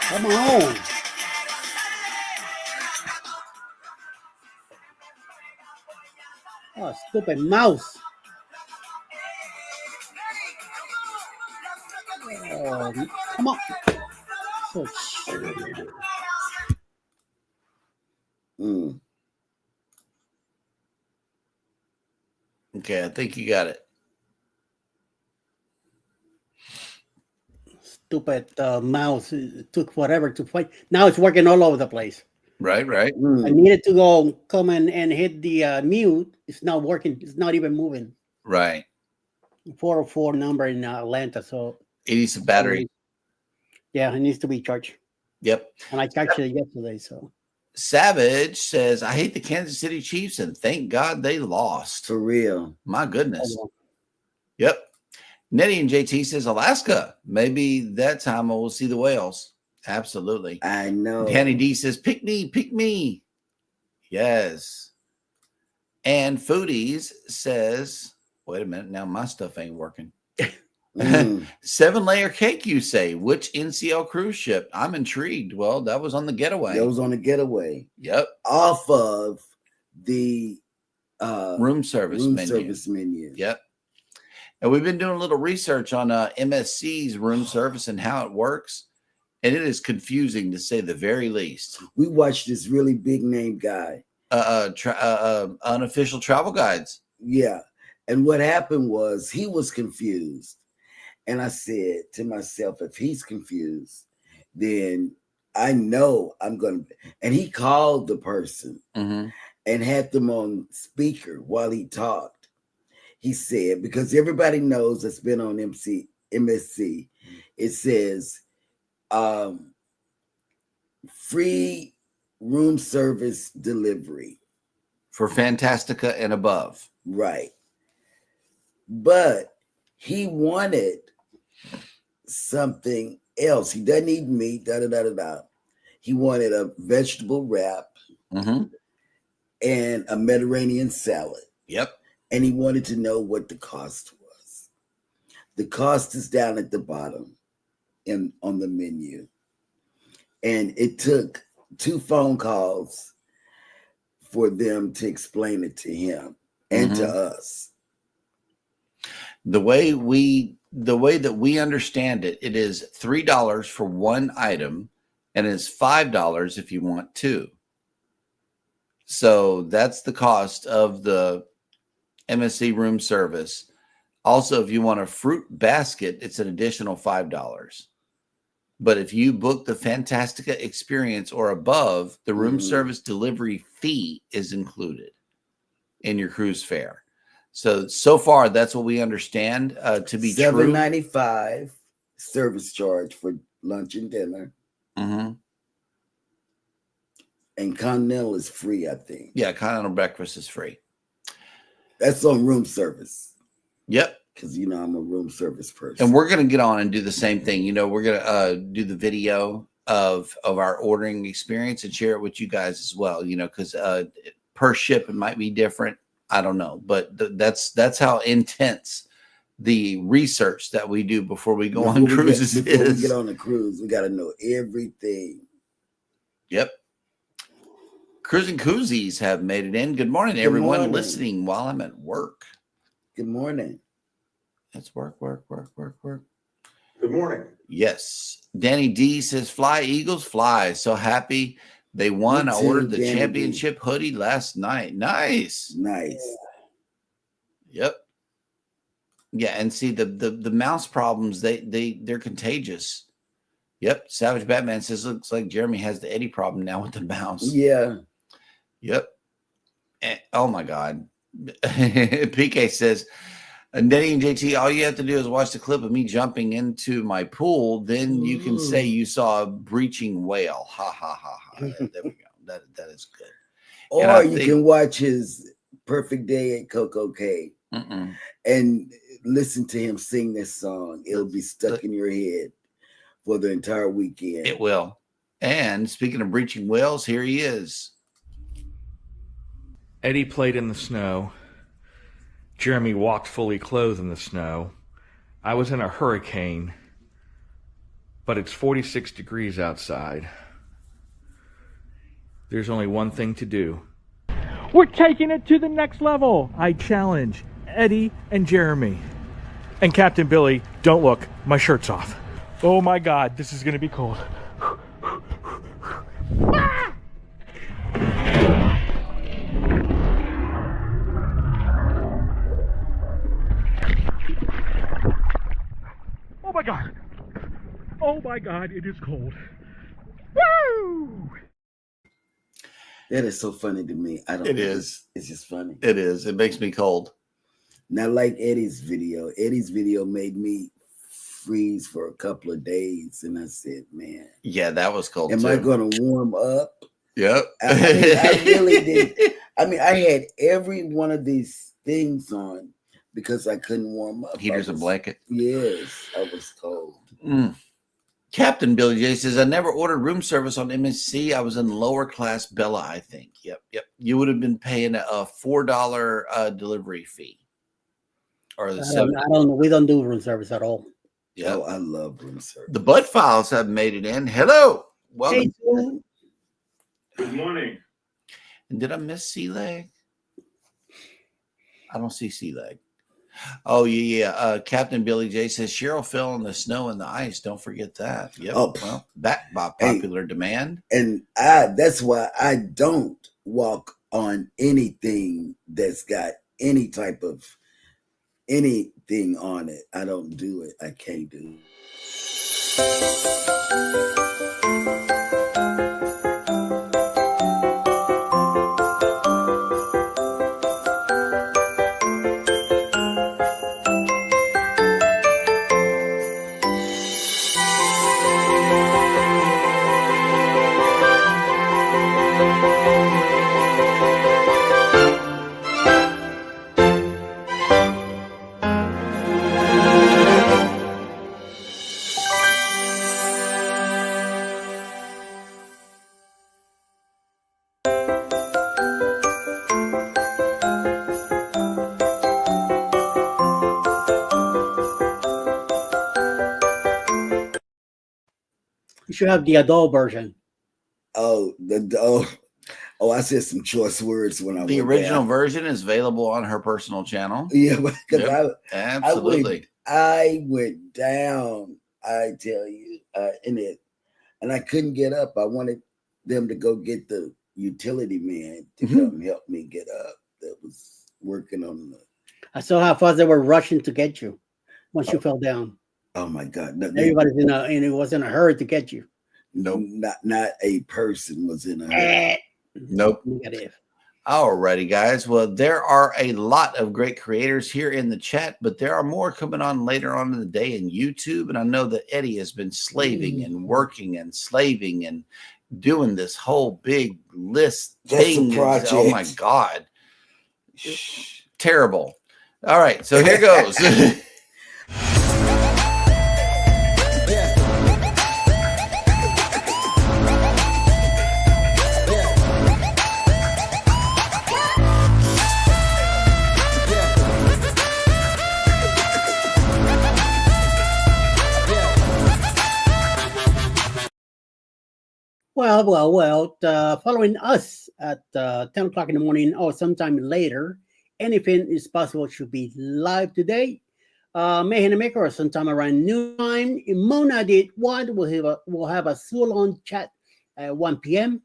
Come on. Oh, stupid mouse. Oh, come on. So Mm. Okay, I think you got it. stupid mouse. It took forever to fight. Now it's working all over the place. Right. I Mm. needed to come and hit the mute. It's not working. It's not even moving. Right. 404 number in Atlanta. So It needs a battery. yeah, it needs to be charged. Yep. And I charged it yesterday. So Savage says, I hate the Kansas City Chiefs and thank God they lost. For real. My goodness. oh, Yep. Nettie and JT says, Alaska. Maybe that time I will see the whales. Absolutely. I know. Danny D says, pick me. Yes. And Foodies says, wait a minute. Now my stuff ain't working. Mm. 7-layer cake, you say? Which NCL cruise ship? I'm intrigued. Well, that was on the getaway. That was on the getaway. Yep. Off of the Room service menu. Yep. And we've been doing a little research on MSC's room service and how it works. And it is confusing to say the very least. We watched this really big name guy. Unofficial travel guides. Yeah. And what happened was he was confused. And I said to myself, if he's confused, then I know I'm going to. And he called the person and had them on speaker while he talked. He said, because everybody knows that's been on MSC, it says free room service delivery. For Fantastica and above. Right. But he wanted something else. He doesn't eat meat, He wanted a vegetable wrap and a Mediterranean salad. Yep. And he wanted to know what the cost was. The cost is down at the bottom on the menu. And it took 2 phone calls for them to explain it to him and to us. The way that we understand it, it is $3 for one item and it's $5 if you want 2. So that's the cost of the MSC room service. Also, if you want a fruit basket, it's an additional $5. But if you book the Fantastica experience or above, the room service delivery fee is included in your cruise fare. So far, that's what we understand to be true. $7.95 service charge for lunch and dinner. And continental is free, I think. Yeah, continental breakfast is free. That's on room service. Yep. because I'm a room service person. And we're going to get on and do the same thing. We're going to do the video of our ordering experience and share it with you guys as well. Because per ship it might be different. I don't know, but that's how intense the research that we do before we go on cruises is. Before we get on a cruise, we got to know everything. Yep. Cruising Koozies have made it in. Good morning, everyone listening while I'm at work. Good morning. It's work. Good morning. Yes. Danny D says, "Fly Eagles, fly." So happy they won. Me I too, ordered the Danny championship hoodie last night. Nice. Yep. Yeah, and see the mouse problems, they're contagious. Yep. Savage Batman says, looks like Jeremy has the Eddie problem now with the mouse. Yeah. Yep. Oh my God. PK says, Nettie and JT, all you have to do is watch the clip of me jumping into my pool. Then you can say you saw a breaching whale. Ha ha ha ha. There we go. That is good. Or you can watch his Perfect Day at Coco Cay and listen to him sing this song. It'll be stuck in your head for the entire weekend. It will. And speaking of breaching whales, here he is. Eddie played in the snow. Jeremy walked fully clothed in the snow. I was in a hurricane, but it's 46 degrees outside. There's only one thing to do. We're taking it to the next level. I challenge Eddie and Jeremy. And Captain Billy, don't look, my shirt's off. Oh my God, this is gonna be cold. Oh my God. Oh my God, it is cold. Woo! That is so funny to me. It is. It's just funny. It is. It makes me cold. Not like Eddie's video. Eddie's video made me freeze for a couple of days. And I said, man. Yeah, that was cold Am too. I going to warm up? Yep. I really did. I had every one of these things on because I couldn't warm up. Heaters and blanket. Yes, I was cold. Captain Billy J says, I never ordered room service on MSC. I was in lower class Bella, I think. Yep. You would have been paying a $4 delivery fee. Or the I don't know. We don't do room service at all. Yeah, I love room service. The Butt Files have made it in. Hello. Welcome. Hey, Good morning. And did I miss Sea Leg? I don't see Sea Leg. Oh, yeah. Captain Billy J says Cheryl fell in the snow and the ice. Don't forget that. Yep. Oh, well, that by popular demand. And that's why I don't walk on anything that's got any type of anything on it. I don't do it. I can't do it. You should have the adult version. Oh, I said some choice words when I The went original down. version is available on her personal channel. Yeah, because Absolutely. I went down. I tell you, and I couldn't get up. I wanted them to go get the utility man to come help me get up. That was working on the. I saw how fast they were rushing to get you once you fell down. Oh my God! No, Everybody's and it was in a hurry to get you. Nope, not a person was in a hurry. Nope. Negative. Alrighty, guys. Well, there are a lot of great creators here in the chat, but there are more coming on later on in the day in YouTube. And I know that Eddie has been slaving and working and slaving and doing this whole big list thing. Project. Oh my God. Terrible. All right, so here goes. Well. Following us at 10 o'clock in the morning or sometime later, anything is possible should be live today. Mayhem and Maker sometime around noon time. Mona did what? We'll have a full-on chat at 1 p.m.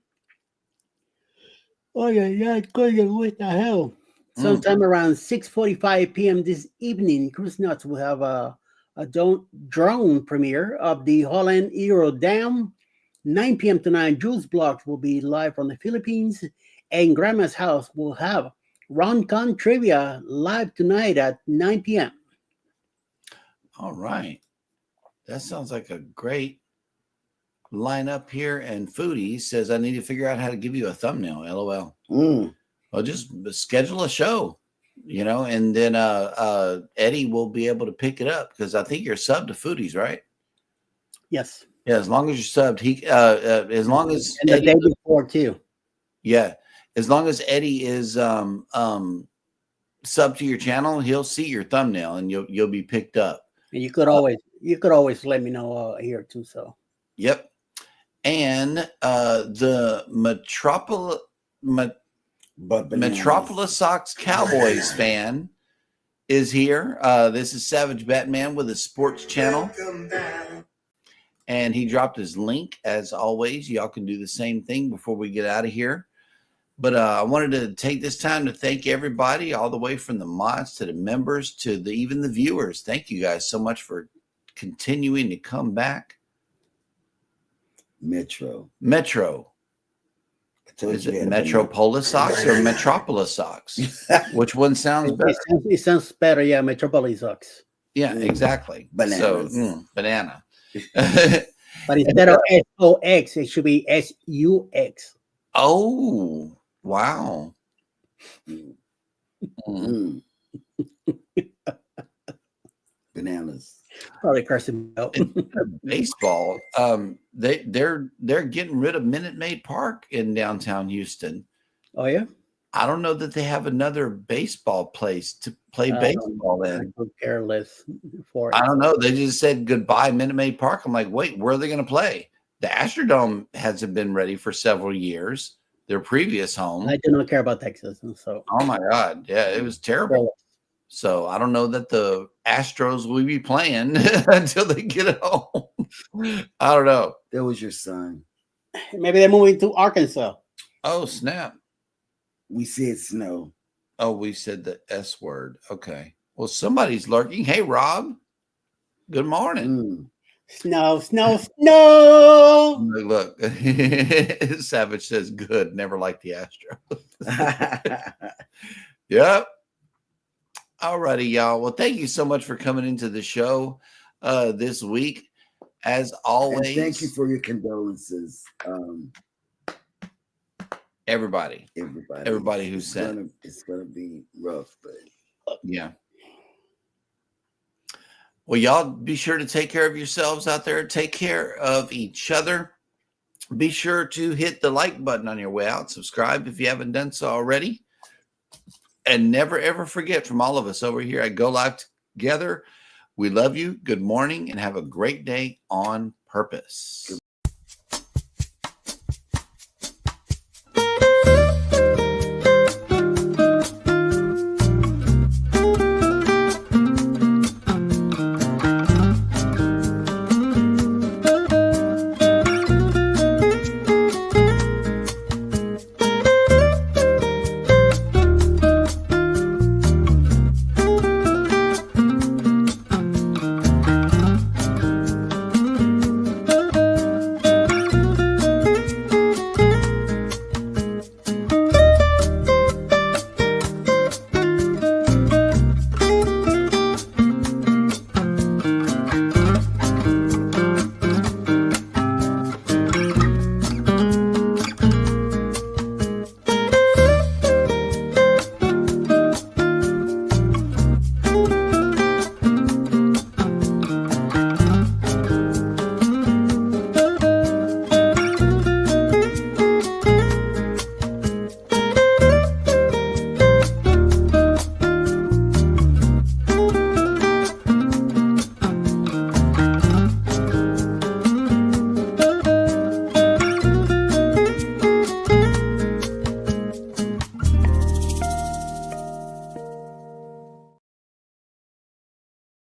Oh yeah, what the hell? Sometime around 6:45 p.m. this evening, Chris Nuts will have a drone premiere of the Holland Euro Dam. 9 p.m. tonight, Jules Blocks will be live from the Philippines, and Grandma's House will have Ron Con Trivia live tonight at 9 p.m. All right. That sounds like a great lineup here. And Foodie says, I need to figure out how to give you a thumbnail. LOL. Well, just schedule a show, and then Eddie will be able to pick it up because I think you're subbed to Foodies, right? Yes. Yeah, as long as you're subbed, as long as and the Eddie, day before too. Yeah, as long as Eddie is sub to your channel, he'll see your thumbnail and you'll be picked up. And you could always let me know here too. So. Yep. And the Metropolis Sox Cowboys fan is here. This is Savage Batman with a sports channel. And he dropped his link as always. Y'all can do the same thing before we get out of here. But I wanted to take this time to thank everybody, all the way from the mods to the members to even the viewers. Thank you guys so much for continuing to come back. Metro. Is it Metropolis Sox or Metropolis Sox? Which one sounds better? It sounds better, yeah. Metropolis Sox. Yeah, exactly. Bananas. So, banana. But instead of SOX, it should be SUX. Oh, wow. Bananas. Probably cursing out. Baseball. They're getting rid of Minute Maid Park in downtown Houston. Oh yeah. I don't know that they have another baseball place to play baseball in. I'm careless for it. I don't know. They just said goodbye, Minute Maid Park. I'm like, wait, where are they going to play? The Astrodome hasn't been ready for several years. Their previous home. I do not care about Texas, so. Oh my God, yeah, it was terrible. So I don't know that the Astros will be playing until they get home. I don't know. That was your son. Maybe they're moving to Arkansas. Oh snap! We said snow. Oh, we said the S word. Okay. Well, somebody's lurking. Hey, Rob. Good morning. Snow. Look, Savage says good. Never liked the Astros. Yep. All righty, y'all. Well, thank you so much for coming into the show this week. As always, and thank you for your condolences. Everybody who sent. It's gonna be rough, but yeah. Well, y'all be sure to take care of yourselves out there. Take care of each other. Be sure to hit the like button on your way out. Subscribe if you haven't done so already. And never, ever forget, from all of us over here at Go Live Together, we love you. Good morning and have a great day on purpose.